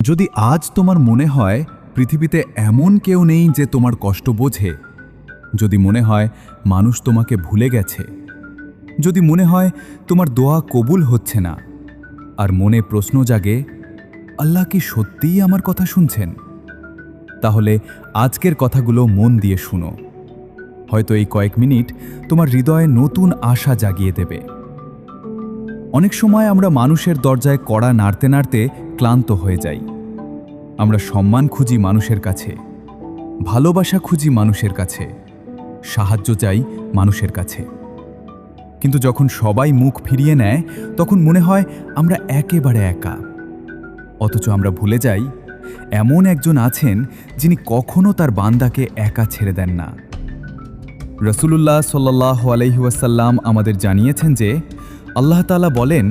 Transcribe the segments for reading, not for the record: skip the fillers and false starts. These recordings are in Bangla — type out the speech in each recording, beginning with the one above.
যদি আজ তোমার মনে হয় পৃথিবীতে এমন কেউ নেই যে তোমার কষ্ট বোঝে, যদি মনে হয় মানুষ তোমাকে ভুলে গেছে, যদি মনে হয় তোমার দোয়া কবুল হচ্ছে না, আর মনে প্রশ্ন জাগে আল্লাহ কি সত্যিই আমার কথা শুনছেন, তাহলে আজকের কথাগুলো মন দিয়ে শুনো। হয়তো এই কয়েক মিনিট তোমার হৃদয়ে নতুন আশা জাগিয়ে দেবে। অনেক সময় আমরা মানুষের দরজায় কড়া নাড়তে নাড়তে ক্লান্ত হয়ে যাই। আমরা সম্মান খুঁজি মানুষের কাছে, ভালোবাসা খুঁজি মানুষের কাছে, সাহায্য চাই মানুষের কাছে। কিন্তু যখন সবাই মুখ ফিরিয়ে নেয় তখন মনে হয় আমরা একেবারে একা। অথচ আমরা ভুলে যাই এমন একজন আছেন যিনি কখনো তার বান্দাকে একা ছেড়ে দেন না। রাসূলুল্লাহ সাল্লাল্লাহু আলাইহি ওয়াসাল্লাম আমাদের জানিয়েছেন যে আল্লাহ তাআলা বলেন,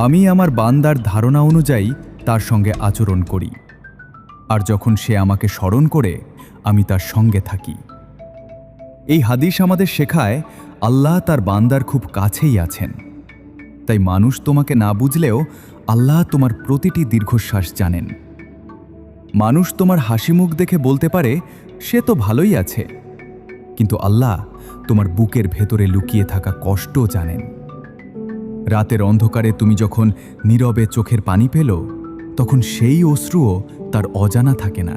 আমি আমার বান্দার ধারণা অনুযায়ী তার সঙ্গে আচরণ করি, আর যখন সে আমাকে স্মরণ করে আমি তার সঙ্গে থাকি। এই হাদিস আমাদের শেখায় আল্লাহ তার বান্দার খুব কাছেই আছেন। তাই মানুষ তোমাকে না বুঝলেও আল্লাহ তোমার প্রতিটি দীর্ঘশ্বাস জানেন। মানুষ তোমার হাসি মুখ দেখে বলতে পারে সে তো ভালোই আছে, কিন্তু আল্লাহ তোমার বুকের ভেতরে লুকিয়ে থাকা কষ্ট জানেন। রাতের অন্ধকারে তুমি যখন নীরবে চোখের পানি পেল, তখন সেই অশ্রুও তার অজানা থাকে না।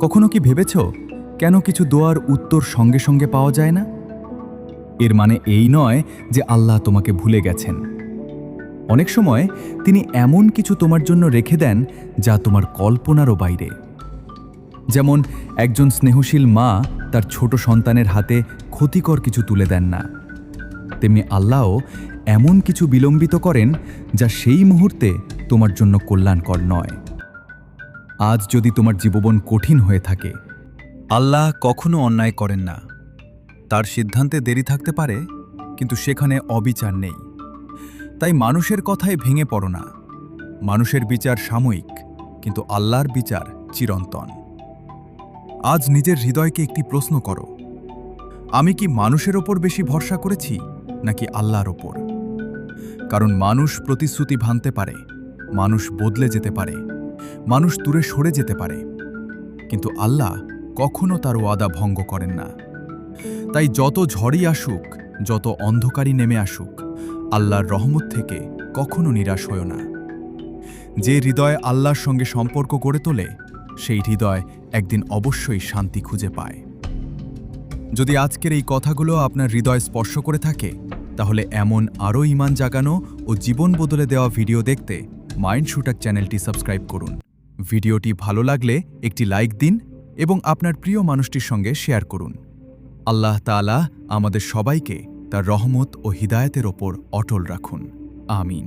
কখনো কি ভেবেছ কেন কিছু দোয়ার উত্তর সঙ্গে সঙ্গে পাওয়া যায় না? এর মানে এই নয় যে আল্লাহ তোমাকে ভুলে গেছেন। অনেক সময় তিনি এমন কিছু তোমার জন্য রেখে দেন যা তোমার কল্পনারও বাইরে। যেমন একজন স্নেহশীল মা তার ছোট সন্তানের হাতে ক্ষতিকর কিছু তুলে দেন না, তেমনি আল্লাহও এমন কিছু বিলম্বিত করেন যা সেই মুহূর্তে তোমার জন্য কল্যাণকর নয়। আজ যদি তোমার জীবন কঠিন হয়ে থাকে, আল্লাহ কখনো অন্যায় করেন না। তার সিদ্ধান্তে দেরি থাকতে পারে, কিন্তু সেখানে অবিচার নেই। তাই মানুষের কথায় ভেঙে পড়ো না। মানুষের বিচার সাময়িক, কিন্তু আল্লাহর বিচার চিরন্তন। আজ নিজের হৃদয়কে একটি প্রশ্ন করো, আমি কি মানুষের ওপর বেশি ভরসা করেছি নাকি আল্লাহর ওপর? কারণ মানুষ প্রতিশ্রুতি ভাঙতে পারে, মানুষ বদলে যেতে পারে, মানুষ দূরে সরে যেতে পারে, কিন্তু আল্লাহ কখনো তার ওয়াদা ভঙ্গ করেন না। তাই যত ঝড়ই আসুক, যত অন্ধকারই নেমে আসুক, আল্লাহর রহমত থেকে কখনো নিরাশ হয়ো না। যে হৃদয় আল্লাহর সঙ্গে সম্পর্ক গড়ে তোলে, সেই হৃদয় একদিন অবশ্যই শান্তি খুঁজে পায়। যদি আজকের এই কথাগুলো আপনার হৃদয় স্পর্শ করে থাকে, তাহলে এমন আরও ঈমান জাগানো ও জীবন বদলে দেওয়া ভিডিও দেখতে মাইন্ড শুটার চ্যানেলটি সাবস্ক্রাইব করুন। ভিডিওটি ভালো লাগলে একটি লাইক দিন এবং আপনার প্রিয় মানুষটির সঙ্গে শেয়ার করুন। আল্লাহ তাআলা আমাদের সবাইকে তার রহমত ও হিদায়াতের ওপর অটল রাখুন। আমিন।